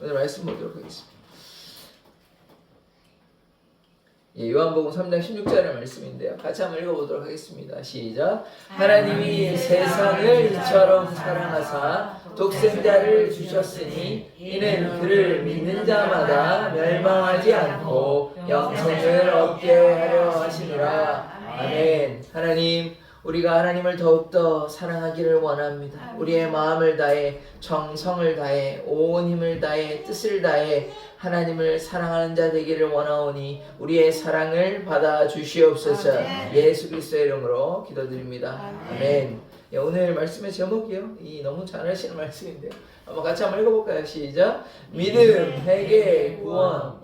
오늘 말씀 보도록 하겠습니다. 요한복음 3장 16절의 말씀인데요. 같이 한번 읽어보도록 하겠습니다. 시작. 하나님이 세상을 이처럼 사랑하사 독생자를 주셨으니 이는 그를 믿는 자마다 멸망하지 않고 영생을 얻게 하려 하시니라. 아멘. 하나님, 우리가 하나님을 더욱더 사랑하기를 원합니다. 우리의 마음을 다해, 정성을 다해, 온 힘을 다해, 뜻을 다해 하나님을 사랑하는 자 되기를 원하오니 우리의 사랑을 받아 주시옵소서. 예수 그리스도의 이름으로 기도드립니다. 아멘. 오늘 말씀의 제목이요, 너무 잘 하시는 말씀인데요. 한번 같이 한번 읽어볼까요? 시작. 믿음, 회개, 구원.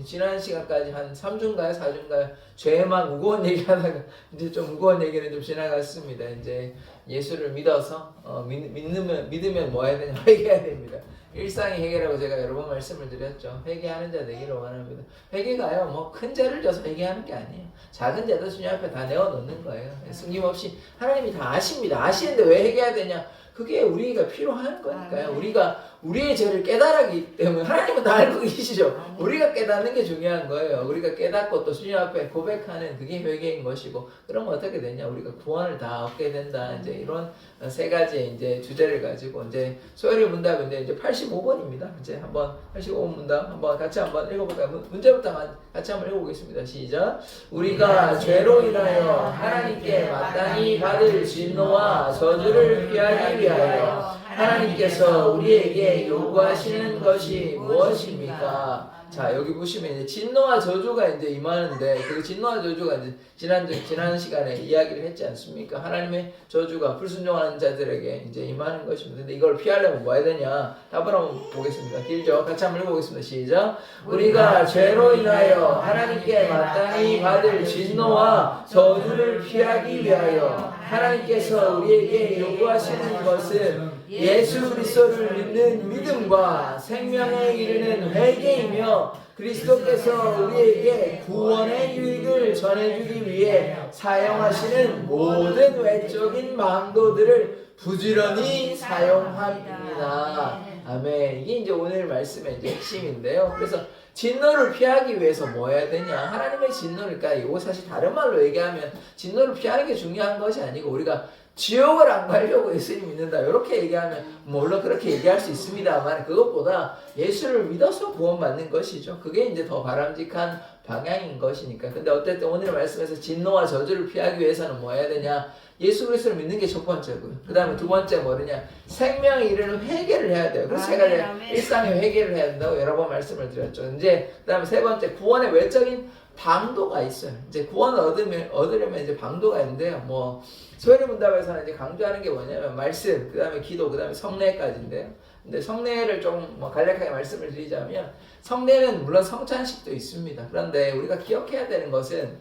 지난 시간까지 한 3주인가요? 4주인가요? 죄만 무거운 얘기하다가 이제 좀 무거운 얘기는 좀 지나갔습니다. 이제 예수를 믿어서 믿으면 뭐 해야 되냐? 회개해야 됩니다. 일상의 회개라고 제가 여러 번 말씀을 드렸죠. 회개하는 자 되기를 원합니다. 회개가요, 뭐 큰 죄를 져서 회개하는 게 아니에요. 작은 죄도 주님 앞에 다 내어놓는 거예요. 숨김없이 하나님이 다 아십니다. 아시는데 왜 회개해야 되냐? 그게 우리가 필요한 거니까요. 우리가 우리의 죄를 깨달았기 때문에 하나님은 다 알고 계시죠. 우리가 깨닫는 게 중요한 거예요. 우리가 깨닫고 또 주님 앞에 고백하는 그게 회개인 것이고, 그러면 어떻게 되냐? 우리가 구원을 다 얻게 된다. 이제 이런 세 가지의 이제 주제를 가지고 이제 소요리 문답인데 이제 85번입니다. 이제 한번 85번 문답 한번 같이 한번 읽어볼까요? 문제부터 같이 한번 읽어보겠습니다. 시작. 우리가 죄로 인하여 하나님께 마땅히 받을 진노와 저주를 피하기 위하여 하나님께서 우리에게 요구하시는 것이 무엇입니까? 자, 여기 보시면 이제 진노와 저주가 이제 임하는데, 그 진노와 저주가 이제 지난 시간에 이야기를 했지 않습니까? 하나님의 저주가 불순종하는 자들에게 이제 임하는 것입니다. 근데 이걸 피하려면 뭐 해야 되냐? 답을 한번 보겠습니다. 길죠? 같이 한번 읽어보겠습니다. 시작. 우리가 죄로 인하여 하나님께 마땅히 받을 진노와 저주를 피하기 위하여 하나님께서 우리에게 요구하시는 것은 예수 그리스도를 믿는 믿음과 생명에 이르는 회개이며, 그리스도께서 우리에게 구원의 유익을 전해주기 위해 사용하시는 모든 외적인 방도들을 부지런히 사용합니다. 아멘. 이게 이제 오늘 말씀의 이제 핵심인데요. 그래서 진노를 피하기 위해서 뭐 해야 되냐? 하나님의 진노를, 그러니까 이거 사실 다른 말로 얘기하면 진노를 피하는 게 중요한 것이 아니고, 우리가 지옥을 안 가려고 예수님 믿는다 이렇게 얘기하면 물론 그렇게 얘기할 수 있습니다만, 그것보다 예수를 믿어서 구원받는 것이죠. 그게 이제 더 바람직한 방향인 것이니까. 근데 어쨌든 오늘 말씀에서 진노와 저주를 피하기 위해서는 뭐 해야 되냐? 예수 그리스도를 믿는 게 첫 번째고요. 그 다음에 두 번째 뭐냐? 생명에 이르는 회개를 해야 돼요. 그래서 제가 일상의 회개를 해야 된다고 여러 번 말씀을 드렸죠. 이제 그 다음에 세 번째, 구원의 외적인 방도가 있어요. 이제 구원을 얻으려면 이제 방도가 있는데요. 뭐 소요리 문답에서는 이제 강조하는 게 뭐냐면 말씀, 그 다음에 기도, 그 다음에 성례까지인데요. 근데 성례를 좀 뭐 간략하게 말씀을 드리자면, 성례는 물론 성찬식도 있습니다. 그런데 우리가 기억해야 되는 것은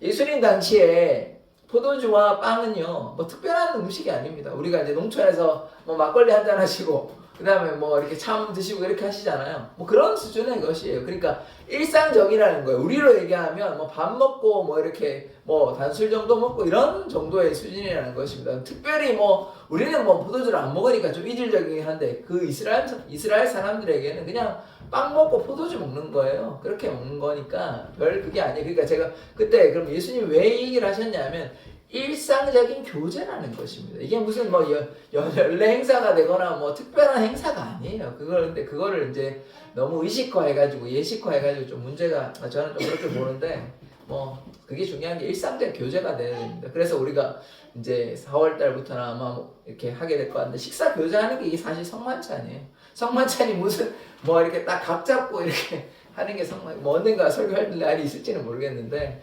예수님 당시에 포도주와 빵은요, 뭐 특별한 음식이 아닙니다. 우리가 이제 농촌에서 뭐 막걸리 한잔 하시고, 그 다음에 뭐 이렇게 참 드시고 이렇게 하시잖아요. 뭐 그런 수준의 것이에요. 그러니까 일상적이라는 거예요. 우리로 얘기하면 뭐 밥 먹고 뭐 이렇게 뭐 단술 정도 먹고 이런 정도의 수준이라는 것입니다. 특별히 뭐 우리는 뭐 포도주를 안 먹으니까 좀 이질적이긴 한데, 그 이스라엘 사람들에게는 그냥 빵 먹고 포도주 먹는 거예요. 그렇게 먹는 거니까 별 그게 아니에요. 그러니까 제가 그때 그럼 예수님이 왜 이 얘기를 하셨냐면, 일상적인 교제라는 것입니다. 이게 무슨 뭐 연례 행사가 되거나 뭐 특별한 행사가 아니에요. 근데 그거를 이제 너무 의식화해가지고 예식화해가지고 좀 문제가, 저는 좀 그렇게 보는데, 뭐 그게 중요한 게 일상적 교제가 돼야 됩니다. 그래서 우리가 이제 4월 달부터는 아마 뭐 이렇게 하게 될 것 같은데, 식사 교제하는 게 이게 사실 성만찬이에요. 성만찬이 무슨 뭐 이렇게 딱 각 잡고 이렇게 하는 게 뭐 언젠가 설교할 날이 있을지는 모르겠는데,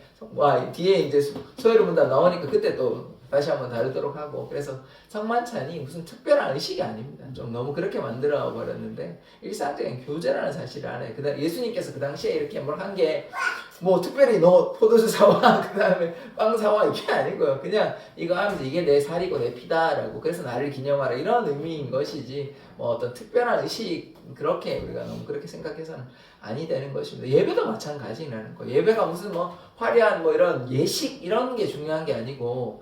뒤에 이제 소요리 문답 나오니까 그때 또 다시 한번 다루도록 하고. 그래서 성만찬이 무슨 특별한 의식이 아닙니다. 좀 너무 그렇게 만들어 버렸는데, 일상적인 교제라는 사실을 안 해요. 그다음 예수님께서 그 당시에 이렇게 뭘 한 게 뭐 특별히 너 포도주 사와, 그 다음에 빵 사와, 이게 아니고요. 그냥 이거 하면서 이게 내 살이고 내 피다라고, 그래서 나를 기념하라, 이런 의미인 것이지, 뭐 어떤 특별한 의식, 그렇게 우리가 너무 그렇게 생각해서는 아니 되는 것입니다. 예배도 마찬가지라는 거예요. 예배가 무슨 뭐 화려한 뭐 이런 예식 이런 게 중요한 게 아니고,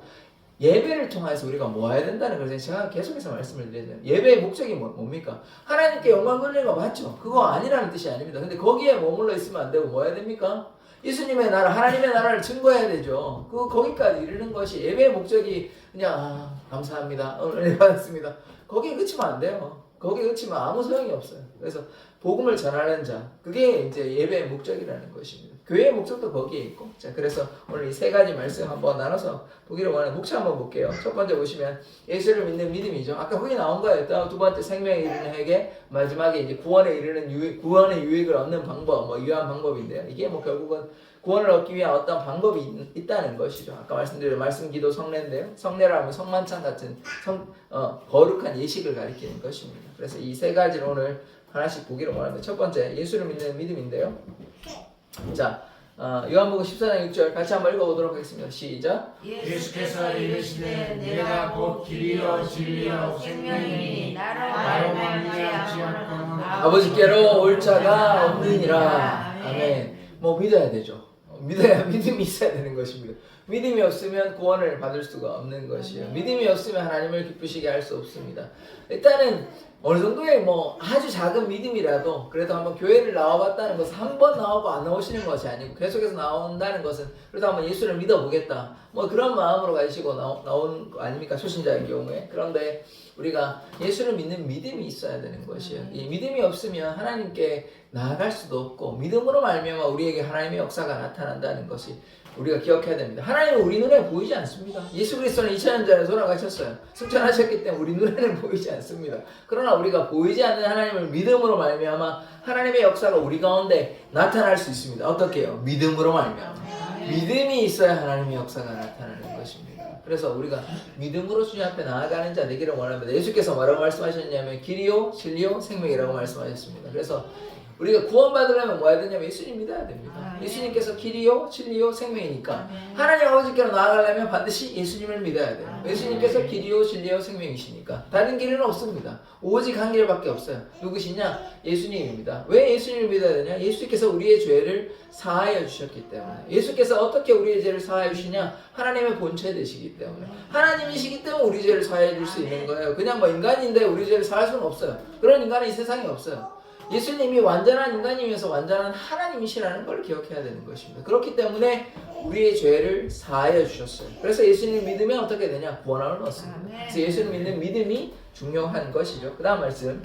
예배를 통해서 우리가 모아야 된다는 것을 제가 계속해서 말씀을 드리잖아요. 예배의 목적이 뭡니까? 하나님께 영광 돌리는 거 맞죠? 그거 아니라는 뜻이 아닙니다. 근데 거기에 머물러 있으면 안 되고 뭐 해야 됩니까? 예수님의 나라, 하나님의 나라를 증거해야 되죠. 거기까지 이르는 것이 예배의 목적이 그냥 감사합니다. 오늘 받았습니다. 거기에 그치면 안 돼요. 거기에 그치면 아무 소용이 없어요. 그래서 복음을 전하는 자, 그게 이제 예배의 목적이라는 것입니다. 교회의 목적도 거기에 있고. 자, 그래서 오늘 이 세 가지 말씀 한번 나눠서 보기를 원하는 목차 한번 볼게요. 첫 번째 보시면 예수를 믿는 믿음이죠. 아까 거기 나온 거예요. 두 번째 생명에 이르는 회개, 마지막에 이제 구원에 이르는 구원의 유익을 얻는 방법, 뭐 유한 방법인데요. 이게 뭐 결국은 구원을 얻기 위한 어떤 방법이 있다는 것이죠. 아까 말씀드린 말씀, 기도, 성례인데요. 성례라면 성만찬 같은 거룩한 예식을 가리키는 것입니다. 그래서 이 세 가지를 오늘 하나씩 보기를 원합니다. 첫 번째, 예수를 믿는 믿음인데요. 자, 요한복음 14장 6절 같이 한번 읽어보도록 하겠습니다. 시작. 예수께서 이르시되 내가 곧 길이요 진리요 생명이니 나로 말미암지 않고는 아버지께로 올 자가 없느니라. 아멘. 뭐 믿어야 되죠. 믿어야 믿음이 있어야 되는 것입니다. 믿음이 없으면 구원을 받을 수가 없는 것이에요. 믿음이 없으면 하나님을 기쁘시게 할 수 없습니다. 일단은 어느 정도의 뭐 아주 작은 믿음이라도 그래도 한번 교회를 나와봤다는 것은 한 번 나오고 안 나오시는 것이 아니고 계속해서 나온다는 것은 그래도 한번 예수를 믿어보겠다 뭐 그런 마음으로 가시고 나오는 거 아닙니까? 초신자인 경우에. 그런데 우리가 예수를 믿는 믿음이 있어야 되는 것이에요. 이 믿음이 없으면 하나님께 나아갈 수도 없고 믿음으로 말미암아 우리에게 하나님의 역사가 나타난다는 것이 우리가 기억해야 됩니다. 하나님은 우리 눈에 보이지 않습니다. 예수 그리스도는 2000년 전에 돌아가셨어요. 승천하셨기 때문에 우리 눈에는 보이지 않습니다. 그러나 우리가 보이지 않는 하나님을 믿음으로 말미암아 하나님의 역사가 우리 가운데 나타날 수 있습니다. 어떻게 해요? 믿음으로 말미암아. 믿음이 있어야 하나님의 역사가 나타나는 것입니다. 그래서 우리가 믿음으로 주님 앞에 나아가는 자 되기를 원합니다. 예수께서 뭐라고 말씀하셨냐면 길이요 진리요 생명이라고 말씀하셨습니다. 그래서 우리가 구원받으려면 뭐 해야 되냐면 예수님 믿어야 됩니다. 예수님께서 길이요 진리요 생명이니까 하나님 아버지께로 나아가려면 반드시 예수님을 믿어야 돼요. 예수님께서 길이요 진리요 생명이시니까 다른 길은 없습니다. 오직 한 길밖에 없어요. 누구시냐? 예수님입니다. 왜 예수님을 믿어야 되냐? 예수께서 우리의 죄를 사하여 주셨기 때문에. 예수께서 어떻게 우리의 죄를 사하여 주시냐? 하나님의 본체 되시기 때문에. 하나님이시기 때문에 우리 죄를 사하여 줄 수 있는 거예요. 그냥 뭐 인간인데 우리 죄를 사할 수는 없어요. 그런 인간은 이 세상에 없어요. 예수님이 완전한 인간이면서 완전한 하나님이시라는 걸 기억해야 되는 것입니다. 그렇기 때문에 우리의 죄를 사하여 주셨어요. 그래서 예수님 믿으면 어떻게 되냐? 구원함을 얻습니다. 그래서 예수님 믿는 믿음이 중요한 것이죠. 그 다음 말씀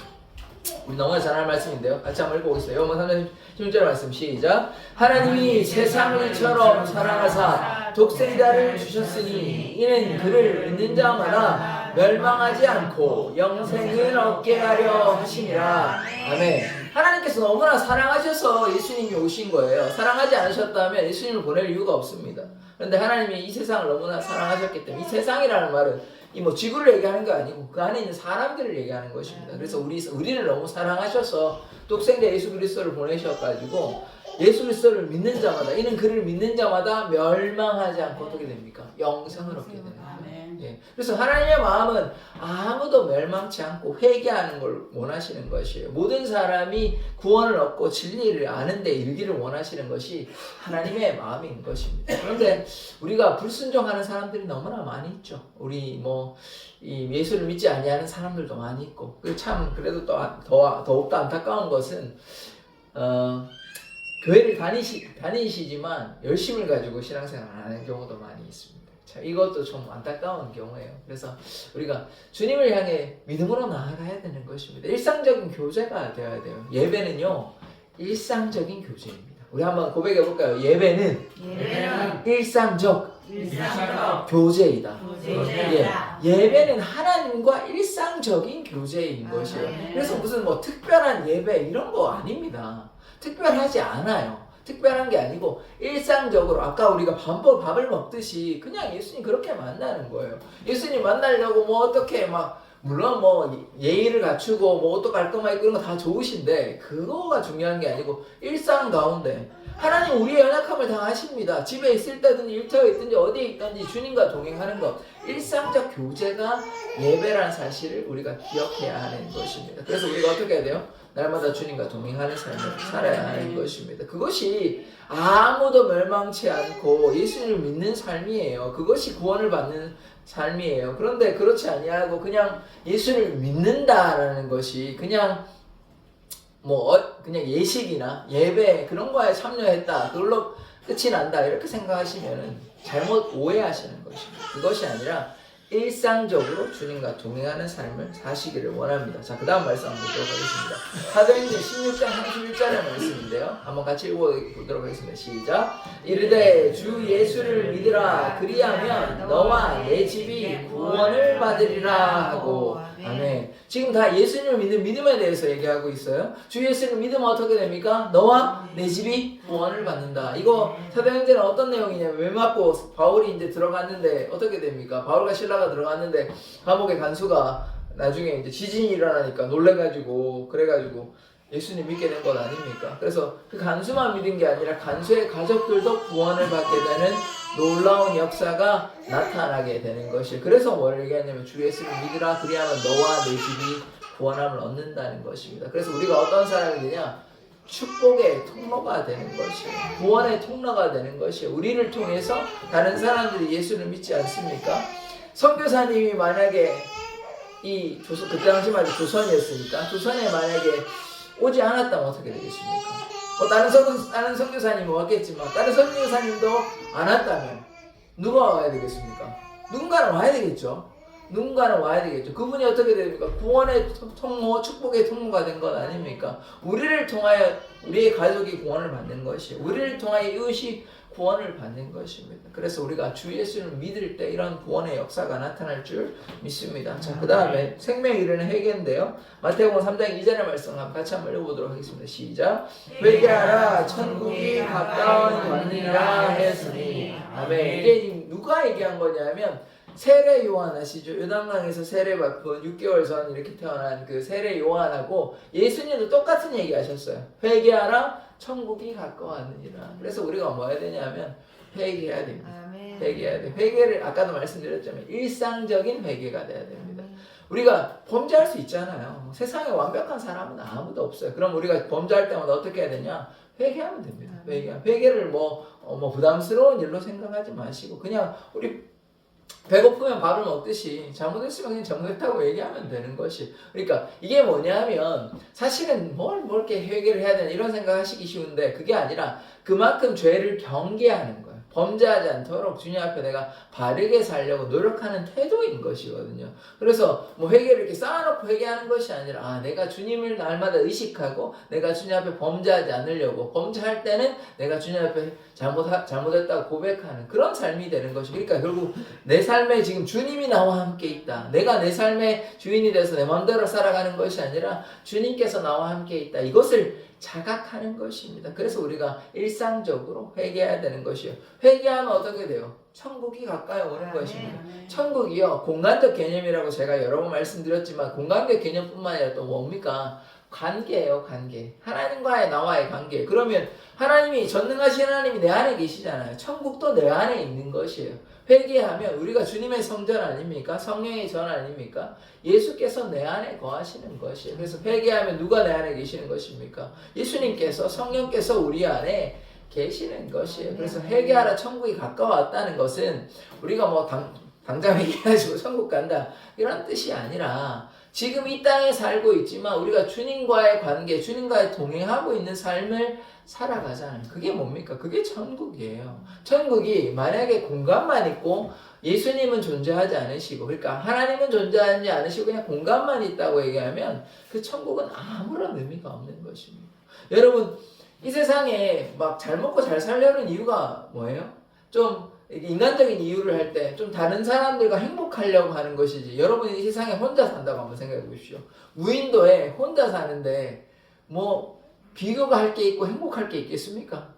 우리 너무나 잘 아는 말씀인데요. 같이 한번 읽어보겠습니다. 요한복음 3장 16절 말씀 시작. 하나님이 세상을 이처럼 사랑하사 독생자를 주셨으니 이는 그를 믿는 자마다 멸망하지 않고 영생을 얻게 하려 하심이라. 아멘. 하나님께서 너무나 사랑하셔서 예수님이 오신 거예요. 사랑하지 않으셨다면 예수님을 보낼 이유가 없습니다. 그런데 하나님이 이 세상을 너무나 사랑하셨기 때문에 이 세상이라는 말은 이 뭐 지구를 얘기하는 거 아니고 그 안에 있는 사람들을 얘기하는 것입니다. 그래서 우리를 너무 사랑하셔서 독생자 예수 그리스도를 보내셔가지고 예수 그리스도를 믿는 자마다 이는 그를 믿는 자마다 멸망하지 않고 어떻게 됩니까? 영생을 얻게 됩니다. 예. 그래서 하나님의 마음은 아무도 멸망치 않고 회개하는 걸 원하시는 것이에요. 모든 사람이 구원을 얻고 진리를 아는 데 이르기를 원하시는 것이 하나님의 마음인 것입니다. 그런데 우리가 불순종하는 사람들이 너무나 많이 있죠. 우리 이 예수를 믿지 아니하는 사람들도 많이 있고 참 그래도 또 더욱더 안타까운 것은 교회를 다니시지만 열심을 가지고 신앙생활 안 하는 경우도 많이 있습니다. 자, 이것도 좀 안타까운 경우예요. 그래서 우리가 주님을 향해 믿음으로 나아가야 되는 것입니다. 일상적인 교제가 되어야 돼요. 예배는요, 일상적인 교제입니다. 우리 한번 고백해 볼까요? 예배는 일상적 교제이다. 예배는 하나님과 일상적인 교제인 것이에요. 그래서 무슨 뭐 특별한 예배 이런 거 아닙니다. 특별하지 않아요. 특별한 게 아니고 일상적으로 아까 우리가 밥을 먹듯이 그냥 예수님 그렇게 만나는 거예요. 예수님 만나려고 뭐 어떻게 막 물론 뭐 예의를 갖추고 뭐 옷도 깔끔하게 그런 거 다 좋으신데 그거가 중요한 게 아니고 일상 가운데 하나님 우리의 연약함을 다 아십니다. 집에 있을 때든지 일터에 있든지 어디에 있든지 주님과 동행하는 것 일상적 교제가 예배라는 사실을 우리가 기억해야 하는 것입니다. 그래서 우리가 어떻게 해야 돼요? 날마다 주님과 동행하는 삶을 살아야 하는 것입니다. 그것이 아무도 멸망치 않고 예수님을 믿는 삶이에요. 그것이 구원을 받는 삶이에요. 그런데 그렇지 아니하고 그냥 예수를 믿는다라는 것이 그냥 그냥 예식이나 예배 그런 거에 참여했다, 그걸로 끝이 난다, 이렇게 생각하시면은 잘못 오해하시는 것입니다. 그것이 아니라 일상적으로 주님과 동행하는 삶을 사시기를 원합니다. 자, 그 다음 말씀 한번 보도록 하겠습니다. 사도행전 16장 31절의 말씀인데요. 한번 같이 읽어보도록 하겠습니다. 시작. 이르되 주 예수를 믿으라. 그리하면 너와 내 집이 구원을 받으리라 하고. 아멘. 지금 다 예수님을 믿는 믿음에 대해서 얘기하고 있어요. 주 예수를 믿으면 어떻게 됩니까? 너와 내 집이 구원을 받는다. 이거 사도행전은 어떤 내용이냐면, 왜 맞고 바울이 이제 들어갔는데 어떻게 됩니까? 바울과 신라가 들어갔는데 감옥의 간수가 나중에 이제 지진이 일어나니까 놀래가지고 그래가지고 예수님 믿게 된 것 아닙니까? 그래서 그 간수만 믿은 게 아니라 간수의 가족들도 구원을 받게 되는 놀라운 역사가 나타나게 되는 것이에요. 그래서 뭘 얘기하냐면 주 예수를 믿으라. 그리하면 너와 내 집이 구원함을 얻는다는 것입니다. 그래서 우리가 어떤 사람이 되냐? 축복의 통로가 되는 것이에요. 구원의 통로가 되는 것이에요. 우리를 통해서 다른 사람들이 예수를 믿지 않습니까? 선교사님이 만약에 그때 당시만 해도 조선이었으니까 조선에 만약에 오지 않았다면 어떻게 되겠습니까? 다른 선교사님은 왔겠지만 다른 선교사님도 안 왔다면 누가 와야 되겠습니까? 누군가는 와야 되겠죠. 그분이 어떻게 됩니까? 구원의 통로, 축복의 통로가 된 것 아닙니까? 우리를 통하여 우리의 가족이 구원을 받는 것이에요. 우리를 통하여 이웃이 구원을 받는 것입니다. 그래서 우리가 주 예수를 믿을 때 이런 구원의 역사가 나타날 줄 믿습니다. 자, 그 다음에 생명에 이르는 회개인데요. 마태복음 3장 2절의 말씀 같이 한번 읽어보도록 하겠습니다. 시작. 회개하라, 천국이 가까운 왔느니라 했으니. 아멘. 이게 누가 얘기한 거냐면 세례 요한 아시죠? 요단강에서 세례 받고 6개월 전 이렇게 태어난 그 세례 요한하고 예수님도 똑같은 얘기 하셨어요. 회개하라, 천국이 가까웠느니라. 그래서 우리가 뭐 해야 되냐면 회개해야 됩니다. 회개해야 돼. 회개를 아까도 말씀드렸지만 일상적인 회개가 돼야 됩니다. 우리가 범죄할 수 있잖아요. 세상에 완벽한 사람은 아무도 없어요. 그럼 우리가 범죄할 때마다 어떻게 해야 되냐? 회개하면 됩니다. 회개를 부담스러운 일로 생각하지 마시고 그냥 우리 배고프면 밥을 먹듯이 잘못했으면 그냥 잘못했다고 얘기하면 되는 것이. 그러니까 이게 뭐냐면 사실은 뭘 이렇게 회개를 해야 되나 이런 생각하시기 쉬운데 그게 아니라 그만큼 죄를 경계하는 거예요. 범죄하지 않도록 주님 앞에 내가 바르게 살려고 노력하는 태도인 것이거든요. 그래서 회개를 이렇게 쌓아놓고 회개하는 것이 아니라 내가 주님을 날마다 의식하고 내가 주님 앞에 범죄하지 않으려고, 범죄할 때는 내가 주님 앞에 잘못했다고 고백하는 그런 삶이 되는 것이. 그러니까 결국 내 삶에 지금 주님이 나와 함께 있다. 내가 내 삶의 주인이 돼서 내 마음대로 살아가는 것이 아니라 주님께서 나와 함께 있다. 이것을 자각하는 것입니다. 그래서 우리가 일상적으로 회개해야 되는 것이요. 회개하면 어떻게 돼요? 천국이 가까이 오는 것입니다. 천국이요, 공간적 개념이라고 제가 여러 번 말씀드렸지만 공간적 개념뿐만 아니라 또 뭡니까? 관계예요, 관계. 하나님과의 나와의 관계. 그러면 하나님이, 전능하신 하나님이 내 안에 계시잖아요. 천국도 내 안에 있는 것이에요. 회개하면 우리가 주님의 성전 아닙니까? 성령의 전 아닙니까? 예수께서 내 안에 거하시는 것이에요. 그래서 회개하면 누가 내 안에 계시는 것입니까? 예수님께서, 성령께서 우리 안에 계시는 것이에요. 그래서 회개하라, 천국이 가까웠다는 것은 우리가 당장 회개하시고 천국 간다 이런 뜻이 아니라 지금 이 땅에 살고 있지만 우리가 주님과의 관계, 주님과의 동행하고 있는 삶을 살아가잖아요. 그게 뭡니까? 그게 천국이에요. 천국이 만약에 공간만 있고 예수님은 존재하지 않으시고, 그러니까 하나님은 존재하지 않으시고 그냥 공간만 있다고 얘기하면 그 천국은 아무런 의미가 없는 것입니다. 여러분, 이 세상에 잘 먹고 잘 살려는 이유가 뭐예요? 좀 인간적인 이유를 할 때 좀 다른 사람들과 행복하려고 하는 것이지, 여러분이 이 세상에 혼자 산다고 한번 생각해 보십시오. 무인도에 혼자 사는데 비교가 할 게 있고 행복할 게 있겠습니까?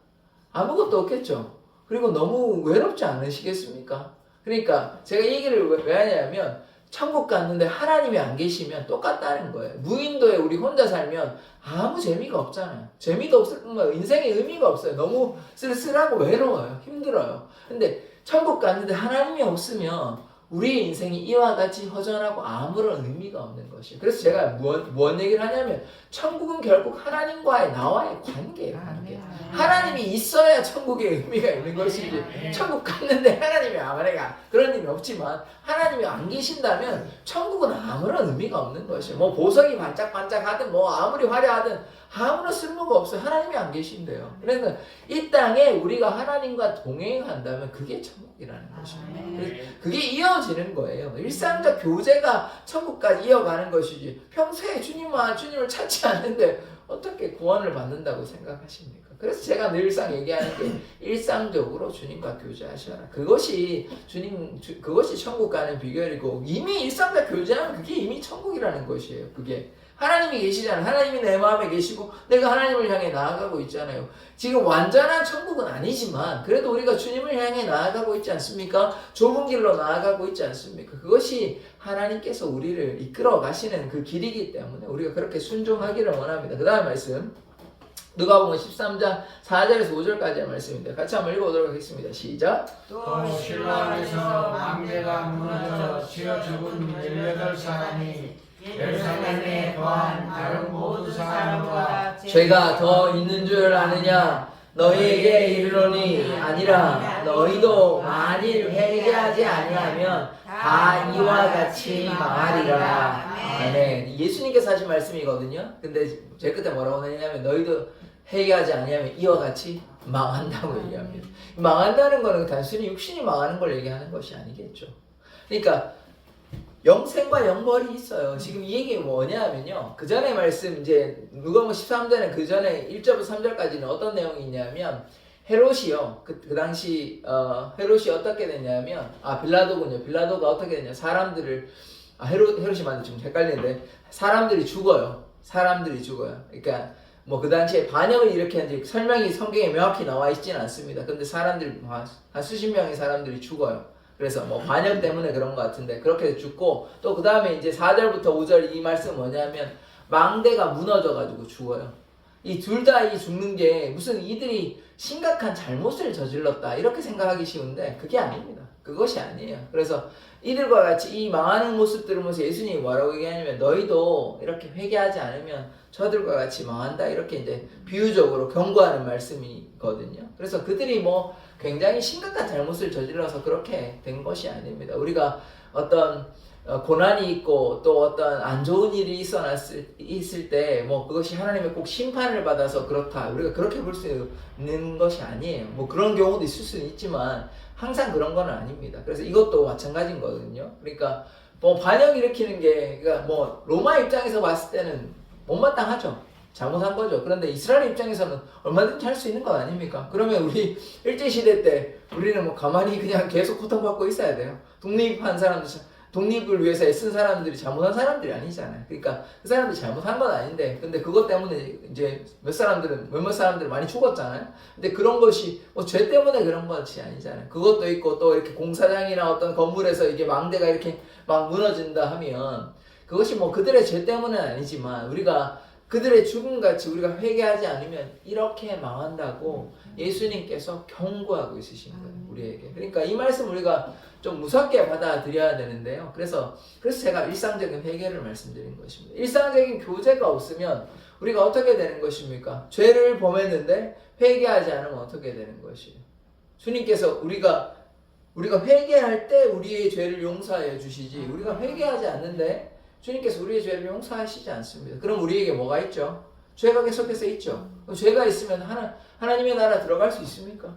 아무것도 없겠죠. 그리고 너무 외롭지 않으시겠습니까? 그러니까 제가 이 얘기를 왜 하냐면 천국 갔는데 하나님이 안 계시면 똑같다는 거예요. 무인도에 우리 혼자 살면 아무 재미가 없잖아요. 재미도 없을 뿐만 아니라 인생에 의미가 없어요. 너무 쓸쓸하고 외로워요. 힘들어요. 근데 천국 갔는데 하나님이 없으면 우리의 인생이 이와 같이 허전하고 아무런 의미가 없는 것이에요. 그래서 제가 무슨 얘기를 하냐면 천국은 결국 하나님과의 나와의 관계예요. 관계. 하나님이 있어야 천국의 의미가 있는 것이지 천국 갔는데 하나님이 아무래가 그런 일이 없지만 하나님이 안 계신다면 천국은 아무런 의미가 없는 것이에요. 뭐 보석이 반짝반짝하든 뭐 아무리 화려하든 아무런 쓸모가 없어요. 하나님이 안 계신대요. 그래서 이 땅에 우리가 하나님과 동행한다면 그게 천국이라는 것입니다. 그게 이어지는 거예요. 일상적 교제가 천국까지 이어가는 것이지 평소에 주님을 찾지 않는데 어떻게 구원을 받는다고 생각하십니까? 그래서 제가 늘상 얘기하는 게 일상적으로 주님과 교제하셔라. 그것이 그것이 천국 가는 비결이고 이미 일상적 교제하면 그게 이미 천국이라는 것이에요. 그게 하나님이 계시잖아요. 하나님이 내 마음에 계시고 내가 하나님을 향해 나아가고 있잖아요. 지금 완전한 천국은 아니지만 그래도 우리가 주님을 향해 나아가고 있지 않습니까? 좁은 길로 나아가고 있지 않습니까? 그것이 하나님께서 우리를 이끌어 가시는 그 길이기 때문에 우리가 그렇게 순종하기를 원합니다. 그 다음 말씀 누가복음 13장 4절에서 5절까지의 말씀인데 같이 한번 읽어보도록 하겠습니다. 시작. 또 실로암에서 망대가 무너져 치어 죽은 18사람이 예루살렘에 거한 다른 모든 사람보다 죄가 더 있는 줄 아느냐? 너희에게 이르노니 아니라 너희도 만일 회개하지 아니하면 다 이와 같이 망하리라. 아멘. 예수님께서 하신 말씀이거든요. 근데 제 끝에 뭐라고 하냐면 너희도 회개하지 아니하면 이와 같이 망한다고 얘기합니다. 망한다는 거는 단순히 육신이 망하는 걸 얘기하는 것이 아니겠죠. 그러니까 영생과 영벌이 있어요. 지금 이 얘기 뭐냐면요. 그 전에 말씀 이제 누가복음 13장은 그 전에 1절부터 3절까지는 어떤 내용이 있냐면 헤롯이요. 그 당시 헤롯이 어떻게 됐냐면 빌라도군요. 빌라도가 어떻게 됐냐? 사람들을 헤롯이 맞는데 좀 헷갈리는데 사람들이 죽어요. 그러니까 뭐 그 당시에 반역을 일으켰는지 설명이 성경에 명확히 나와 있지는 않습니다. 근데 사람들이 한 수십 명의 사람들이 죽어요. 그래서 뭐 반역 때문에 그런 것 같은데 그렇게 죽고 또 그 다음에 이제 4절부터 5절 이 말씀 뭐냐면 망대가 무너져가지고 죽어요. 이 둘 다 이 죽는 게 무슨 이들이 심각한 잘못을 저질렀다 이렇게 생각하기 쉬운데 그게 아닙니다. 그것이 아니에요. 그래서 이들과 같이 이 망하는 모습들을 보면서 예수님이 뭐라고 얘기하냐면 너희도 이렇게 회개하지 않으면 저들과 같이 망한다 이렇게 이제 비유적으로 경고하는 말씀이거든요. 그래서 그들이 뭐 굉장히 심각한 잘못을 저질러서 그렇게 된 것이 아닙니다. 우리가 어떤 고난이 있고 또 어떤 안 좋은 일이 있을 때 뭐 그것이 하나님의 꼭 심판을 받아서 그렇다 우리가 그렇게 볼 수 있는 것이 아니에요. 뭐 그런 경우도 있을 수는 있지만 항상 그런 건 아닙니다. 그래서 이것도 마찬가지인 거거든요. 그러니까 뭐 반역 일으키는 게 그러니까 뭐 로마 입장에서 봤을 때는 못마땅하죠. 잘못한 거죠. 그런데 이스라엘 입장에서는 얼마든지 할 수 있는 것 아닙니까? 그러면 우리 일제시대 때 우리는 뭐 가만히 그냥 계속 고통받고 있어야 돼요. 독립한 사람들, 독립을 위해서 애쓴 사람들이 잘못한 사람들이 아니잖아요. 그러니까 그 사람들이 잘못한 건 아닌데 근데 그것 때문에 이제 몇몇 사람들이 많이 죽었잖아요. 근데 그런 것이 뭐 죄 때문에 그런 것이 아니잖아요. 그것도 있고 또 이렇게 공사장이나 어떤 건물에서 이게 망대가 이렇게 막 무너진다 하면 그것이 뭐 그들의 죄 때문은 아니지만 우리가 그들의 죽음같이 우리가 회개하지 않으면 이렇게 망한다고 예수님께서 경고하고 있으신 거예요. 우리에게. 그러니까 이 말씀 우리가 좀 무섭게 받아들여야 되는데요. 그래서 제가 일상적인 회개를 말씀드린 것입니다. 일상적인 교제가 없으면 우리가 어떻게 되는 것입니까? 죄를 범했는데 회개하지 않으면 어떻게 되는 것이에요? 주님께서 우리가 회개할 때 우리의 죄를 용서해 주시지 우리가 회개하지 않는데 주님께서 우리의 죄를 용서하시지 않습니다. 그럼 우리에게 뭐가 있죠? 죄가 계속해서 있죠. 죄가 있으면 하나님의 나라 들어갈 수 있습니까?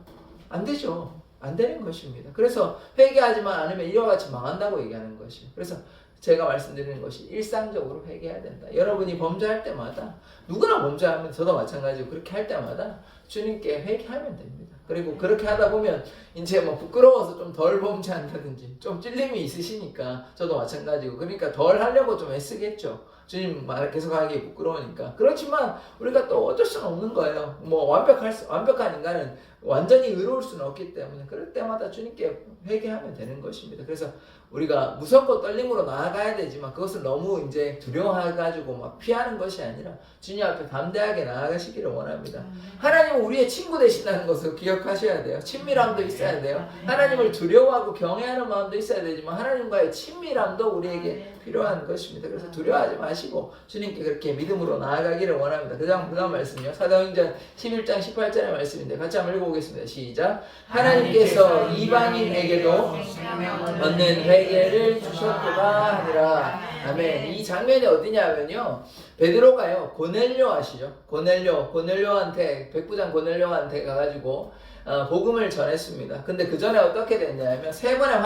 안 되죠. 안 되는 것입니다. 그래서 회개하지만 않으면 이와 같이 망한다고 얘기하는 것이에요. 그래서 제가 말씀드리는 것이 일상적으로 회개해야 된다. 여러분이 범죄할 때마다 누구나 범죄하면 저도 마찬가지고 그렇게 할 때마다 주님께 회개하면 됩니다. 그리고 그렇게 하다 보면 이제 뭐 부끄러워서 좀 덜 범죄한다든지 좀 찔림이 있으시니까 저도 마찬가지고 그러니까 덜 하려고 좀 애쓰겠죠. 주님 말 계속하기 부끄러우니까. 그렇지만 우리가 또 어쩔 수는 없는 거예요. 뭐 완벽한 인간은 완전히 의로울 수는 없기 때문에 그럴 때마다 주님께 회개하면 되는 것입니다. 그래서 우리가 무섭고 떨림으로 나아가야 되지만 그것을 너무 이제 두려워해가지고 막 피하는 것이 아니라 주님 앞에 담대하게 나아가시기를 원합니다. 하나님은 우리의 친구 되신다는 것을 기억하셔야 돼요. 친밀함도 있어야 돼요. 하나님을 두려워하고 경외하는 마음도 있어야 되지만 하나님과의 친밀함도 우리에게 필요한 것입니다. 그래서 두려워하지 마시고 주님께 그렇게 믿음으로 나아가기를 원합니다. 그 다음 말씀이요. 사도행전 11장 18절의 말씀인데 같이 한번 읽어보겠습니다. 시작. 하나님께서 이방인에게도 얻는 회개를 주셨도다 하니라. 아멘. 이 장면이 어디냐면요. 베드로가요. 고넬료 아시죠? 고넬료한테 백부장 고넬료한테 가가지고 복음을 전했습니다. 근데 그 전에 어떻게 됐냐면 세 번의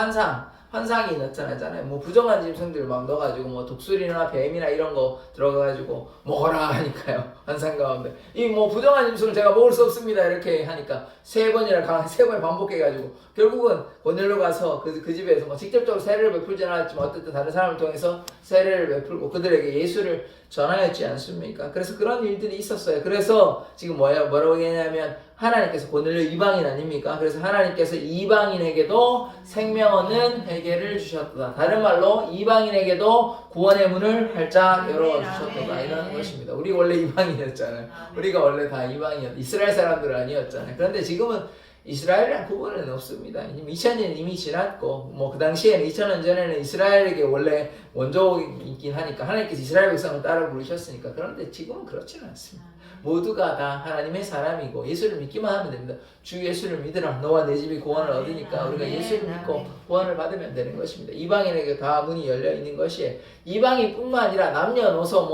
환상이 나타나잖아요. 뭐 부정한 짐승들 막 넣어가지고 뭐 독수리나 뱀이나 이런 거 들어가가지고 먹어라 하니까요. 환상 가운데 이 뭐 부정한 짐승을 제가 먹을 수 없습니다 이렇게 하니까 세 번에 반복해가지고 결국은 고넬로 가서 그 집에서 뭐 직접적으로 세례를 베풀지는 않았지만 어쨌든 다른 사람을 통해서 세례를 베풀고 그들에게 예수를 전하였지 않습니까? 그래서 그런 일들이 있었어요. 그래서 지금 뭐라고 얘기하냐면 하나님께서 고넬료 이방인 아닙니까? 그래서 하나님께서 이방인에게도 생명 얻는 회개를 주셨다. 다른 말로 이방인에게도 구원의 문을 활짝 열어주셨다. 이런 것입니다. 우리 원래 이방인이었잖아요. 우리가 원래 다 이방인이었. 이스라엘 사람들 아니었잖아요. 그런데 지금은 이스라엘이랑 구분은 없습니다. 2000년 이미 지났고 뭐 그 당시에는 2000년 전에는 이스라엘에게 원래 원조이긴 하니까 하나님께서 이스라엘 백성을 따라 부르셨으니까. 그런데 지금은 그렇지는 않습니다. 모두가 다 하나님의 사람이고 예수를 믿기만 하면 됩니다. 주 예수를 믿으라 너와 내 집이 구원을 얻으니까 우리가 예수를 믿고 구원을 받으면 되는 것입니다. 이방인에게 다 문이 열려 있는 것이 이방인뿐만 아니라 남녀노소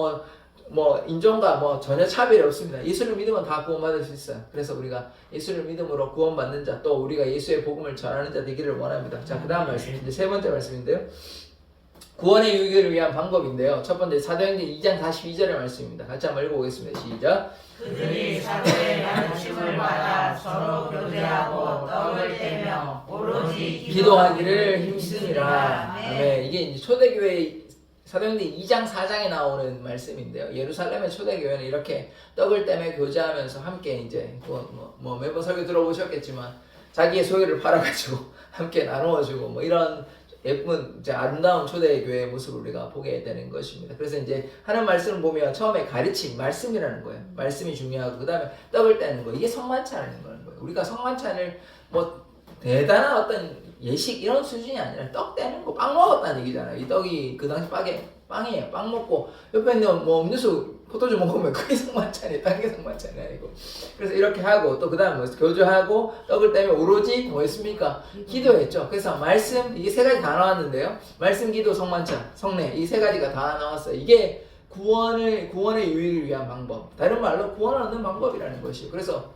뭐 인종과 뭐 전혀 차별이 없습니다. 예수를 믿으면 다 구원받을 수 있어요. 그래서 우리가 예수를 믿음으로 구원받는 자, 또 우리가 예수의 복음을 전하는 자 되기를 원합니다. 자, 그 다음 말씀 이제 세 번째 말씀인데요. 구원의 유익을 위한 방법인데요. 첫 번째 사도행전 2장 42절의 말씀입니다. 같이 한번 읽어보겠습니다. 시작. 그들이 사도의 가르침을 받아 서로 교제하고 떡을 떼며 오로지 기도하기를 힘쓰니라. 아멘. 이게 이제 초대교회 사도행전 2장 4장에 나오는 말씀인데요. 예루살렘의 초대교회는 이렇게 떡을 떼며 교제하면서 함께 이제 뭐 매번 설교 들어보셨겠지만 자기의 소유를 팔아가지고 함께 나누어주고 뭐 이런 예쁜 이제 아름다운 초대교회의 모습을 우리가 보게 되는 것입니다. 그래서 이제 하는 말씀을 보면 처음에 가르침, 말씀이라는 거예요. 말씀이 중요하고 그 다음에 떡을 떼는 거 이게 성만찬이라는 거예요. 우리가 성만찬을 뭐 대단한 어떤 예식 이런 수준이 아니라 떡 떼는 거, 빵 먹었다는 얘기잖아요. 이 떡이 그 당시 빵이에요. 빵 먹고 옆에 있는 뭐 음료수 포도주 먹으면 그게 성만찬이에요. 딴 게 성만찬이 아니고. 그래서 이렇게 하고 또 그 다음에 뭐 교주하고 떡을 떼며 오로지 뭐 했습니까? 기도했죠. 그래서 말씀 이게 세 가지 다 나왔는데요. 말씀, 기도, 성만찬, 성례 이 세 가지가 다 나왔어요. 이게 구원의 유익을 위한 방법. 다른 말로 구원을 얻는 방법이라는 것이에요. 그래서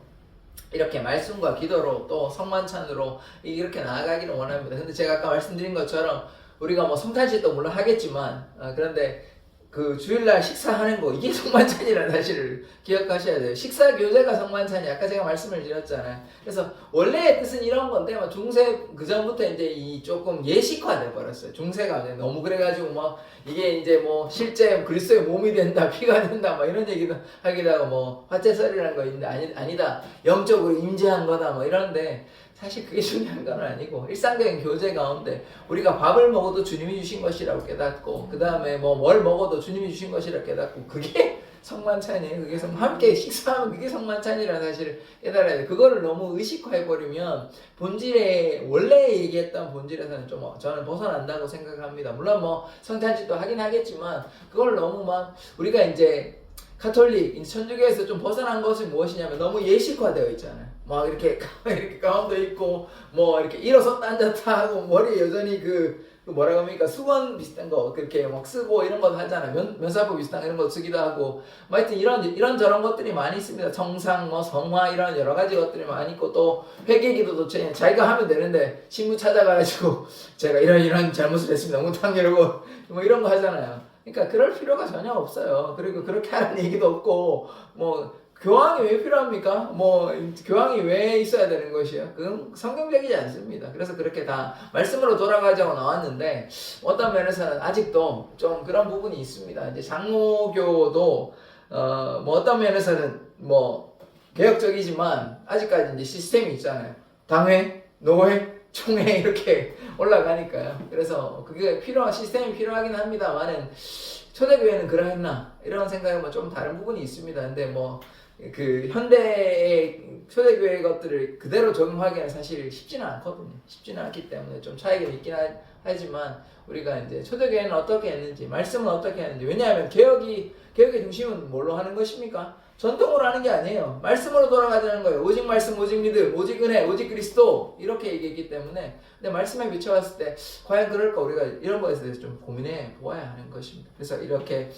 이렇게 말씀과 기도로 또 성만찬으로 이렇게 나아가기를 원합니다. 근데 제가 아까 말씀드린 것처럼 우리가 뭐 성탄절도 물론 하겠지만 그런데 그 주일날 식사하는 거 이게 성만찬이라는 사실을 기억하셔야 돼요. 식사 교제가 성만찬이 아까 제가 말씀을 드렸잖아요. 그래서 원래의 뜻은 이런 건데 뭐 중세 그 전부터 이제 이 조금 예식화돼 버렸어요. 중세가 이제 너무 그래가지고 뭐 이게 이제 뭐 실제 그리스도의 몸이 된다, 피가 된다, 뭐 이런 얘기도 하기도 하고 뭐 화채설이라는 거 있는데 아니다, 영적으로 임재한 거다, 뭐 이런데. 사실 그게 중요한 건 아니고 일상적인 교제 가운데 우리가 밥을 먹어도 주님이 주신 것이라고 깨닫고 그 다음에 뭐 뭘 먹어도 주님이 주신 것이라고 깨닫고 그게 성만찬이에요. 그게 함께 식사하면 그게 성만찬이라는 사실을 깨달아야 돼. 그거를 너무 의식화해버리면 본질에 원래 얘기했던 본질에서는 좀 저는 벗어난다고 생각합니다. 물론 뭐 성탄절도 하긴 하겠지만 그걸 너무 막 우리가 이제 가톨릭, 천주교에서 좀 벗어난 것이 무엇이냐면 너무 예식화되어 있잖아요. 막 이렇게 가운데 있고 뭐 이렇게 일어섰다 앉았다 하고 머리에 여전히 그 뭐라고 합니까? 수건 비슷한 거 그렇게 막 쓰고 이런 거 하잖아요. 면사포 비슷한 이런 거 쓰기도 하고 뭐 하여튼 이런 저런 것들이 많이 있습니다. 정상, 뭐 성화 이런 여러 가지 것들이 많이 있고 또 회개기도도 자기가 하면 되는데 신부 찾아가지고 제가 이런 잘못을 했습니다. 문탕 열고 뭐 이런 거 하잖아요. 그러니까 그럴 필요가 전혀 없어요. 그리고 그렇게 하는 얘기도 없고 뭐 교황이 왜 필요합니까? 뭐 교황이 왜 있어야 되는 것이요? 그건 성경적이지 않습니다. 그래서 그렇게 다 말씀으로 돌아가자고 나왔는데 어떤 면에서는 아직도 좀 그런 부분이 있습니다. 이제 장로교도 뭐 어떤 면에서는 뭐 개혁적이지만 아직까지 이제 시스템이 있잖아요. 당회, 노회, 총에 이렇게 올라가니까요. 그래서 그게 시스템이 필요하긴 합니다만은 초대교회는 그러했나 이런 생각은 좀 다른 부분이 있습니다. 근데 뭐 그 현대의 초대교회 것들을 그대로 적용하기에는 사실 쉽지는 않거든요. 쉽지는 않기 때문에 좀 차이가 있긴 하지만 우리가 이제 초대교회는 어떻게 했는지, 말씀은 어떻게 했는지, 왜냐하면 개혁의 중심은 뭘로 하는 것입니까? 전통으로 하는 게 아니에요. 말씀으로 돌아가자는 거예요. 오직 말씀, 오직 믿음, 오직 은혜, 오직 그리스도 이렇게 얘기했기 때문에 근데 말씀에 비춰봤을 때 과연 그럴까 우리가 이런 것에 대해서 좀 고민해 보아야 하는 것입니다. 그래서 이렇게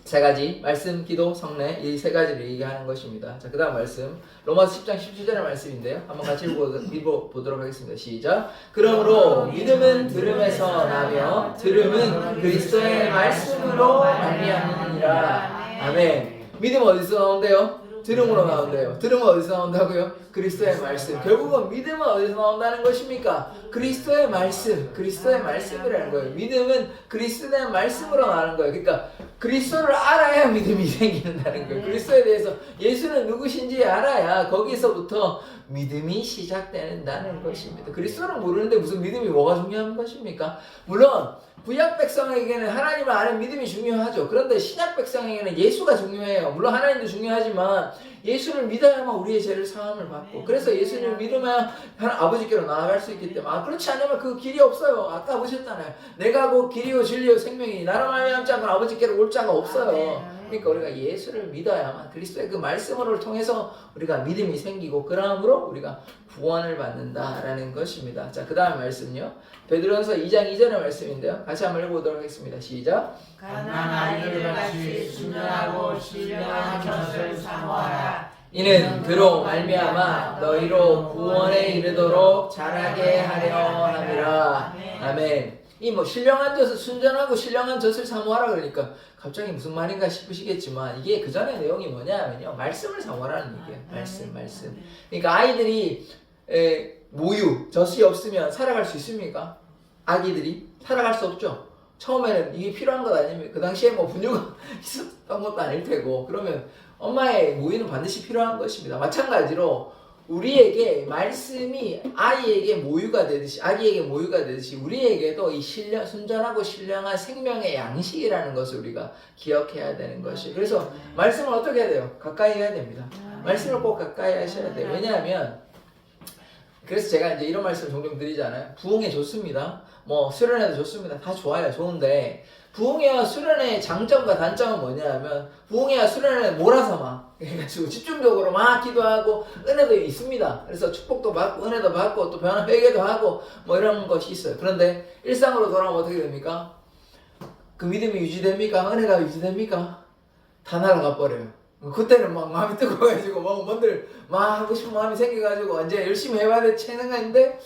세 가지 말씀, 기도, 성례 이 세 가지를 얘기하는 것입니다. 자, 그 다음 말씀 로마서 10장 17절의 말씀인데요. 한번 같이 읽어보도록 하겠습니다. 시작. 그러므로 믿음은 들음에서 나며 들음은 그리스도의 말씀으로 말미암느니라. 아멘. 믿음 어디서 나온대요? 들음으로 나온대요. 들음은 어디서 나온다고요? 그리스도의 말씀. 결국은 믿음은 어디서 나온다는 것입니까? 그리스도의 말씀. 그리스도의 말씀이라는 거예요. 믿음은 그리스도의 말씀으로 나오는 거예요. 그러니까 그리스도를 알아야 믿음이 생긴다는 거예요. 그리스도에 대해서 예수는 누구신지 알아야 거기서부터 믿음이 시작된다는 것입니다. 그리스도를 모르는데 무슨 믿음이 뭐가 중요한 것입니까? 물론 구약 백성에게는 하나님을 아는 믿음이 중요하죠. 그런데 신약 백성에게는 예수가 중요해요. 물론 하나님도 중요하지만 예수를 믿어야만 우리의 죄를 사함을 받고, 그래서 예수를 믿으면 아버지께로 나아갈 수 있기 때문에, 그렇지 않으면 그 길이 없어요. 아까 보셨잖아요. 내가 곧 길이요 진리요 생명이 나로 말미암지 않고는 아버지께로 올 자가 없어요. 그러니까 우리가 예수를 믿어야만 그리스도의 그 말씀을 통해서 우리가 믿음이 생기고 그러므로 우리가 구원을 받는다라는 것입니다. 자, 그 다음 말씀요. 베드로전서 2장 2절의 말씀인데요. 같이 한번 읽어보도록 하겠습니다. 시작. 가난한 아이들같이 순전하고 신령한 것을 사모하라. 이는 그로 말미암아 너희로 구원에 이르도록 자라게 하려 함이라. 아멘. 이 뭐 신령한 젖을 순전하고 신령한 젖을 사모하라 그러니까 갑자기 무슨 말인가 싶으시겠지만 이게 그 전에 내용이 뭐냐면요, 말씀을 사모하라는 얘기예요. 말씀. 그러니까 아이들이 모유, 젖이 없으면 살아갈 수 있습니까? 아기들이 살아갈 수 없죠. 처음에는 이게 필요한 것 아닙니까? 그 당시에 뭐 분유가 있었던 것도 아닐 테고, 그러면 엄마의 모유는 반드시 필요한 것입니다. 마찬가지로 우리에게 말씀이 아이에게 모유가 되듯이, 아기에게 모유가 되듯이 우리에게도 이 순전하고 신령한 생명의 양식이라는 것을 우리가 기억해야 되는 것이. 그래서 말씀을 어떻게 해야 돼요? 가까이 해야 됩니다. 말씀을 꼭 가까이 하셔야 돼요. 왜냐하면 그래서 제가 이제 이런 말씀 종종 드리잖아요. 부흥회 좋습니다. 뭐 수련회도 좋습니다. 다 좋아요. 좋은데 부흥회와 수련회의 장점과 단점은 뭐냐면, 부흥회와 수련회는 몰아서 막 해가지고 집중적으로 막 기도하고 은혜도 있습니다. 그래서 축복도 받고 은혜도 받고 또 변화 회개도 하고 뭐 이런 것이 있어요. 그런데 일상으로 돌아오면 어떻게 됩니까? 그 믿음이 유지됩니까? 은혜가 유지됩니까? 다 날아가 버려요. 그때는 막 마음이 뜨거워가지고 뭔들 막 하고 싶은 마음이 생겨가지고 이제 열심히 해봐야 될 체능인데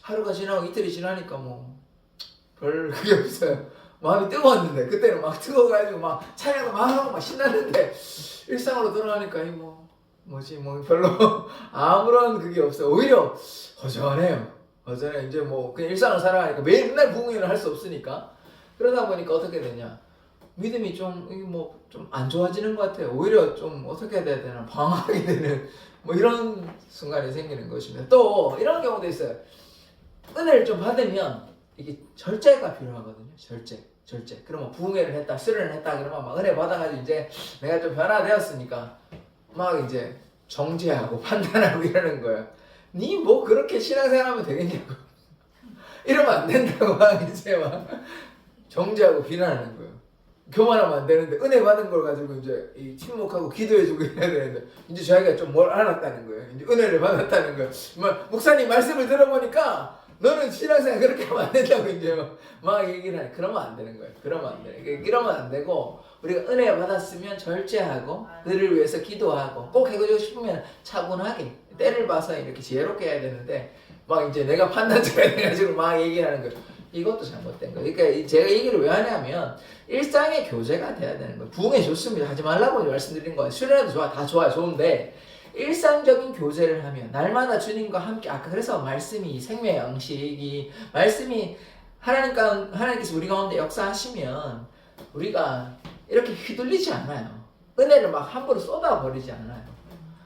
하루가 지나고 이틀이 지나니까 뭐 별 그게 없어요. 마음이 뜨거웠는데 그때는 막 뜨거워가지고 막 찬양도 막 하고 막 신났는데 일상으로 돌아가니까 뭐 별로 아무런 그게 없어요. 오히려 허전해요. 이제 뭐 그냥 일상을 살아가니까 맨날 부흥회를 할 수 없으니까, 그러다 보니까 어떻게 되냐, 믿음이 좀 안 좋아지는 것 같아요. 오히려 좀 어떻게 해야 되나, 방황하게 되는 뭐 이런 순간이 생기는 것입니다. 또 이런 경우도 있어요. 은혜를 좀 받으면 이게 절제가 필요하거든요. 절제. 그러면 부흥회를 했다, 수련을 했다 그러면 막 은혜 받아가지고 이제 내가 좀 변화되었으니까 막 이제 정죄하고 판단하고 이러는 거예요. 니 뭐 그렇게 신앙생활하면 되겠냐고. 이러면 안 된다고 막 이제 막 정죄하고 비난하는 거예요. 교만하면 안 되는데 은혜 받은 걸 가지고 이제 침묵하고 기도해주고 이래야 되는데 이제 자기가 좀 뭘 알았다는 거예요. 이제 은혜를 받았다는 거예요. 목사님 말씀을 들어보니까 너는 신앙생활 그렇게 하면 안 된다고 이제 막 얘기를 하니, 그러면 안 되는 거예요. 그러면 안 되고, 우리가 은혜 받았으면 절제하고 그들을 위해서 기도하고 꼭 해주고 싶으면 차분하게 때를 봐서 이렇게 지혜롭게 해야 되는데 막 이제 내가 판단자가 돼가지고 막 얘기하는 거예요. 이것도 잘못된 거예요. 그러니까 제가 얘기를 왜 하냐면 일상의 교제가 돼야 되는 거예요. 부흥회 좋습니다. 하지 말라고 말씀드린 거예요. 수련회도 좋아, 다 좋아요. 좋은데 일상적인 교제를 하면 날마다 주님과 함께, 아까 그래서 말씀이 생명의 양식이, 말씀이 하나님께서 우리 가운데 역사하시면 우리가 이렇게 휘둘리지 않아요. 은혜를 막 함부로 쏟아버리지 않아요.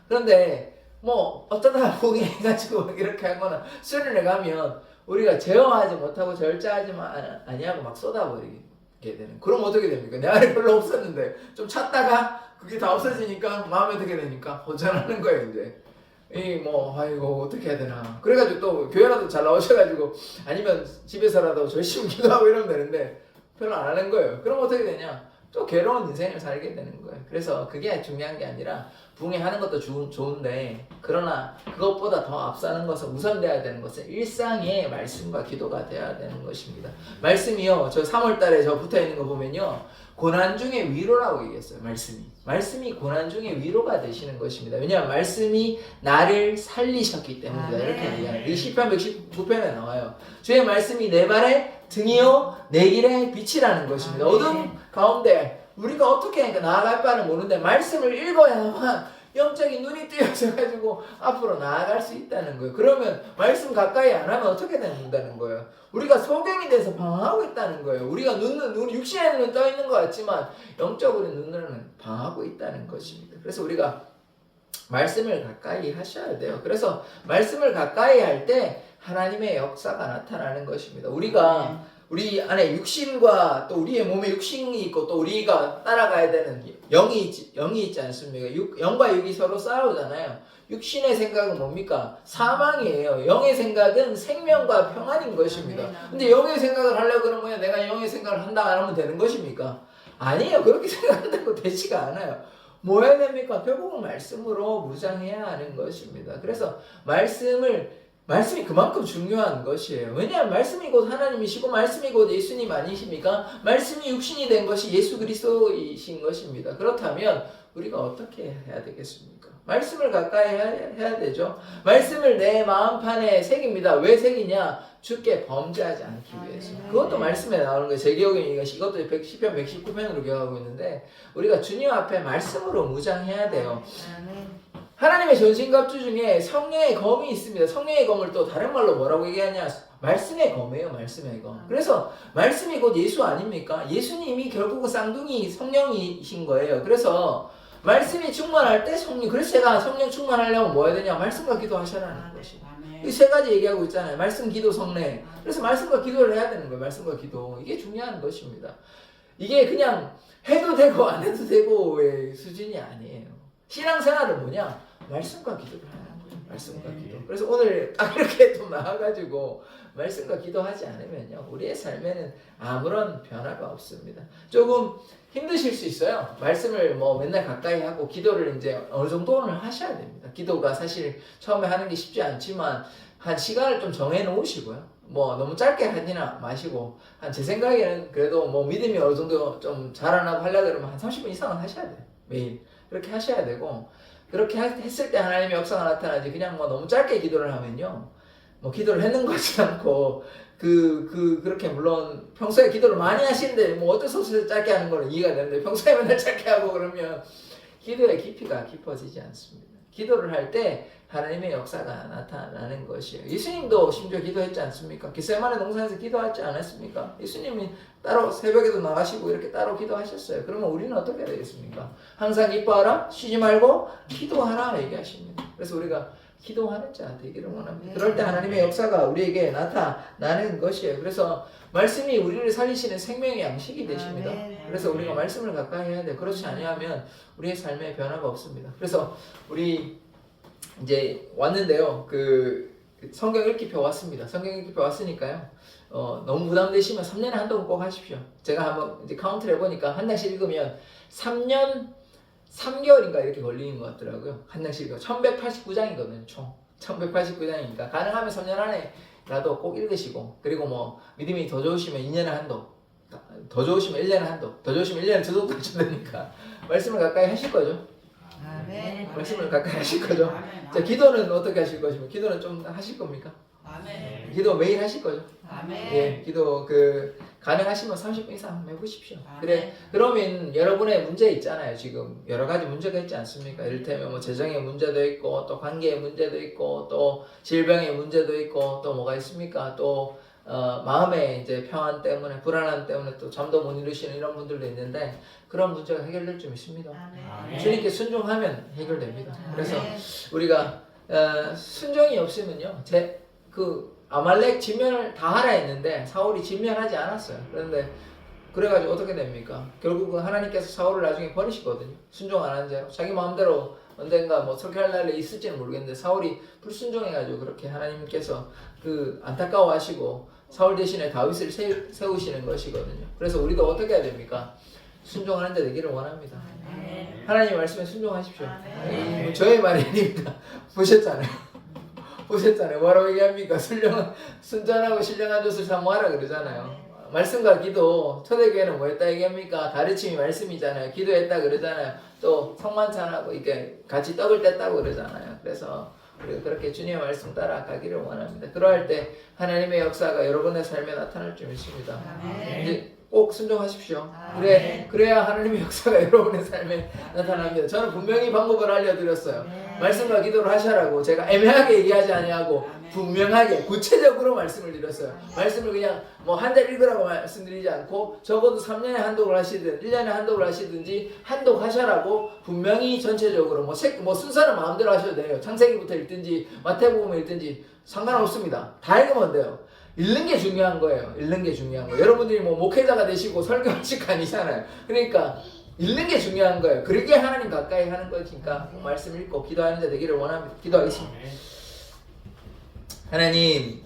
그런데 뭐 어쩌다 포기해가지고 이렇게 하거나 수련회 가면 우리가 제어하지 못하고 절제하지 아니하고 막 쏟아버리게 되는. 그럼 어떻게 됩니까? 내 안에 별로 없었는데 좀 찾다가 그게 다 없어지니까 마음에 들게 되니까 호전하는 거예요 이제. 이 뭐 아이고 어떻게 해야 되나. 그래가지고 또 교회라도 잘 나오셔가지고 아니면 집에서라도 열심히 기도하고 이러면 되는데 별로 안 하는 거예요. 그럼 어떻게 되냐? 또 괴로운 인생을 살게 되는 거예요. 그래서 그게 중요한 게 아니라 붕해하는 것도 좋은데 그러나 그것보다 더 앞서는 것은 우선돼야 되는 것은 일상의 말씀과 기도가 돼야 되는 것입니다. 말씀이요. 저 3월달에 저 붙어있는 거 보면요. 고난 중에 위로라고 얘기했어요. 말씀이 고난 중에 위로가 되시는 것입니다. 왜냐하면 말씀이 나를 살리셨기 때문이다. 이렇게 얘기하는. 이 시편 119편에 나와요. 주의 말씀이 내 발의 등이요 내 길의 빛이라는 것입니다. 어둠 가운데 우리가 어떻게 나아갈 바를 모르는데 말씀을 읽어야만 영적인 눈이 뜨여져가지고 앞으로 나아갈 수 있다는 거예요. 그러면 말씀 가까이 안 하면 어떻게 된다는 거예요? 우리가 소경이 돼서 방황하고 있다는 거예요. 우리가 육신의 눈은 떠 있는 것 같지만 영적으로 눈으로는 방황하고 있다는 것입니다. 그래서 우리가 말씀을 가까이 하셔야 돼요. 그래서 말씀을 가까이 할 때 하나님의 역사가 나타나는 것입니다. 우리 안에 육신과 또 우리의 몸에 육신이 있고 또 우리가 따라가야 되는 영이 있지 않습니까? 영과 육이 서로 싸우잖아요. 육신의 생각은 뭡니까? 사망이에요. 영의 생각은 생명과 평안인 것입니다. 근데 영의 생각을 하려고 그러면 내가 영의 생각을 한다 안 하면 되는 것입니까? 아니에요. 그렇게 생각한다고 되지가 않아요. 뭐 해야 됩니까? 결국은 말씀으로 무장해야 하는 것입니다. 그래서 말씀이 그만큼 중요한 것이에요. 왜냐하면 말씀이 곧 하나님이시고 말씀이 곧 예수님 아니십니까? 말씀이 육신이 된 것이 예수 그리스도이신 것입니다. 그렇다면 우리가 어떻게 해야 되겠습니까? 말씀을 가까이 해야 되죠. 말씀을 내 마음판에 새깁니다. 왜 새기냐? 주께 범죄하지 않기 위해서. 그것도 말씀에 나오는 거예요. 제 기억에는 이것도 시편 119편으로 기억하고 있는데 우리가 주님 앞에 말씀으로 무장해야 돼요. 하나님의 전신갑주 중에 성령의 검이 있습니다. 성령의 검을 또 다른 말로 뭐라고 얘기하냐? 말씀의 검이에요. 말씀의 검. 그래서 말씀이 곧 예수 아닙니까? 예수님이 결국은 쌍둥이 성령이신 거예요. 그래서 말씀이 충만할 때 그래서 제가 성령 충만하려면 뭐 해야 되냐? 말씀과 기도하셔라는 것이. 이 세 가지 얘기하고 있잖아요. 말씀, 기도, 성례. 그래서 말씀과 기도를 해야 되는 거예요. 말씀과 기도. 이게 중요한 것입니다. 이게 그냥 해도 되고 안 해도 되고의 수준이 아니에요. 신앙생활은 뭐냐? 말씀과 기도를 하는 거예요. 말씀과 기도. 그래서 오늘 딱 이렇게 또 나와가지고 말씀과 기도하지 않으면요. 우리의 삶에는 아무런 변화가 없습니다. 조금 힘드실 수 있어요. 말씀을 뭐 맨날 가까이 하고 기도를 이제 어느 정도는 하셔야 됩니다. 기도가 사실 처음에 하는 게 쉽지 않지만 한 시간을 좀 정해 놓으시고요. 뭐 너무 짧게 하지나 마시고 제 생각에는 그래도 뭐 믿음이 어느 정도 좀 자라나고 하려고 그러면 한 30분 이상은 하셔야 돼요. 매일. 그렇게 하셔야 되고 그렇게 했을 때 하나님의 역사가 나타나지 그냥 뭐 너무 짧게 기도를 하면요. 뭐 기도를 했는 것 같지 않고 그렇게 물론 평소에 기도를 많이 하시는데 뭐 어쩔 수 없이 짧게 하는 거는 이해가 되는데 평소에 맨날 짧게 하고 그러면 기도의 깊이가 깊어지지 않습니다. 기도를 할 때 하나님의 역사가 나타나는 것이에요. 예수님도 심지어 기도했지 않습니까? 겟세마네 동산에서 기도하지 않았습니까? 예수님이 따로 새벽에도 나가시고 이렇게 따로 기도하셨어요. 그러면 우리는 어떻게 되겠습니까? 항상 기뻐하라, 쉬지 말고 기도하라 얘기하십니다. 그래서 우리가 기도하는 자 되기를 원합니다. 그럴 때 하나님의 역사가 우리에게 나타나는 것이에요. 그래서 말씀이 우리를 살리시는 생명의 양식이 되십니다. 그래서 우리가 말씀을 가까이 해야 돼요. 그렇지 않으면 우리의 삶에 변화가 없습니다. 그래서 우리 이제 왔는데요. 성경 읽기표 왔습니다. 성경 읽기표 왔으니까요. 너무 부담되시면 3년에 한 번 꼭 하십시오. 제가 한번 이제 카운트를 해보니까 한 장씩 읽으면 3년 3개월인가 이렇게 걸리는 것 같더라고요. 한 장씩 읽으면 1189장이거든요. 총 1189장이니까 가능하면 3년 안에라도 꼭 읽으시고 그리고 뭐 믿음이 더 좋으시면 2년에 한도, 더 좋으시면 1년에 한도, 더 좋으시면 1년에 두 도도 하셔야 되니까 말씀을 가까이 하실 거죠. 아멘. 말씀을 가까이 하실 거죠. 자, 기도는 어떻게 하실 것이며 기도는 좀 하실 겁니까? 아멘. 기도 매일 하실 거죠. 아멘. 예, 기도 가능하시면 30분 이상 해보십시오. 그래, 그러면 여러분의 문제 있잖아요. 지금 여러 가지 문제가 있지 않습니까? 이를테면 뭐 재정의 문제도 있고 또 관계의 문제도 있고 또 질병의 문제도 있고 또 뭐가 있습니까? 또 마음의 이제 평안 때문에 불안함 때문에 또 잠도 못 이루시는 이런 분들도 있는데 그런 문제가 해결될 줄 믿습니다. 아멘. 주님께 순종하면 해결됩니다. 그래서 우리가 순종이 없으면요, 아말렉 진멸을 다 하라 했는데 사울이 진멸하지 않았어요. 그런데 그래가지고 어떻게 됩니까? 결국은 하나님께서 사울을 나중에 버리시거든요. 순종 안 한 죄로. 자기 마음대로 언젠가 뭐 설교할 날에 있을지는 모르겠는데 사울이 불순종해가지고 그렇게 하나님께서 안타까워하시고 사울 대신에 다윗을 세우시는 것이거든요. 그래서 우리도 어떻게 해야 됩니까? 순종하는 자 되기를 원합니다. 하나님 말씀에 순종하십시오. 저의 말이 아닙니다. 보셨잖아요. 뭐라고 얘기합니까? 순전하고 신령한 젖을 사모하라 그러잖아요. 말씀과 기도, 초대교회는 뭐 했다 얘기합니까? 가르침이 말씀이잖아요. 기도했다 그러잖아요. 또 성만찬하고 이렇게 같이 떡을 뗐다고 그러잖아요. 그래서 우리가 그렇게 주님의 말씀 따라 가기를 원합니다. 그러할 때 하나님의 역사가 여러분의 삶에 나타날 줄 믿습니다. 이제 꼭 순종하십시오. 그래야 하나님의 역사가 여러분의 삶에 나타납니다. 저는 분명히 방법을 알려드렸어요. 말씀과 기도를 하시라고 제가 애매하게 얘기하지 아니하고 분명하게 구체적으로 말씀을 드렸어요. 말씀을 그냥 뭐 한 달 읽으라고 말씀드리지 않고 적어도 3년에 한독을 하시든 1년에 한독을 하시든지 한독 하셔라고 분명히 전체적으로 뭐 순서는 마음대로 하셔도 돼요. 창세기부터 읽든지 마태복음을 읽든지 상관없습니다. 다 읽으면 돼요. 읽는 게 중요한 거예요. 읽는 게 중요한 거예요. 여러분들이 뭐 목회자가 되시고 설교하실 거 아니잖아요. 그러니까 읽는 게 중요한 거예요. 그렇게 하나님 가까이 하는 거니까 말씀 읽고 기도하는 자 되기를 원합니다. 기도하겠습니다. 하나님,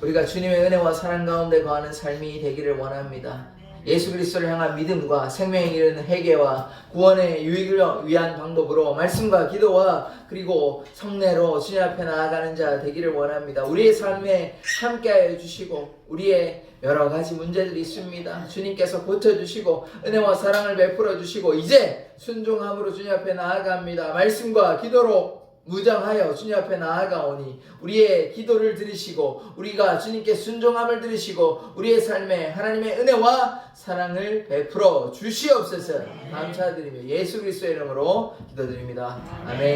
우리가 주님의 은혜와 사랑 가운데 거하는 삶이 되기를 원합니다. 예수 그리스도를 향한 믿음과 생명에 이르는 회개와 구원의 유익을 위한 방법으로 말씀과 기도와 그리고 성례로 주님 앞에 나아가는 자 되기를 원합니다. 우리의 삶에 함께하여 주시고 우리의 여러 가지 문제들이 있습니다. 주님께서 고쳐주시고 은혜와 사랑을 베풀어 주시고 이제 순종함으로 주님 앞에 나아갑니다. 말씀과 기도로 무장하여 주님 앞에 나아가오니 우리의 기도를 들으시고 우리가 주님께 순종함을 들으시고 우리의 삶에 하나님의 은혜와 사랑을 베풀어 주시옵소서. 감사드리며 예수 그리스도의 이름으로 기도드립니다. 아멘.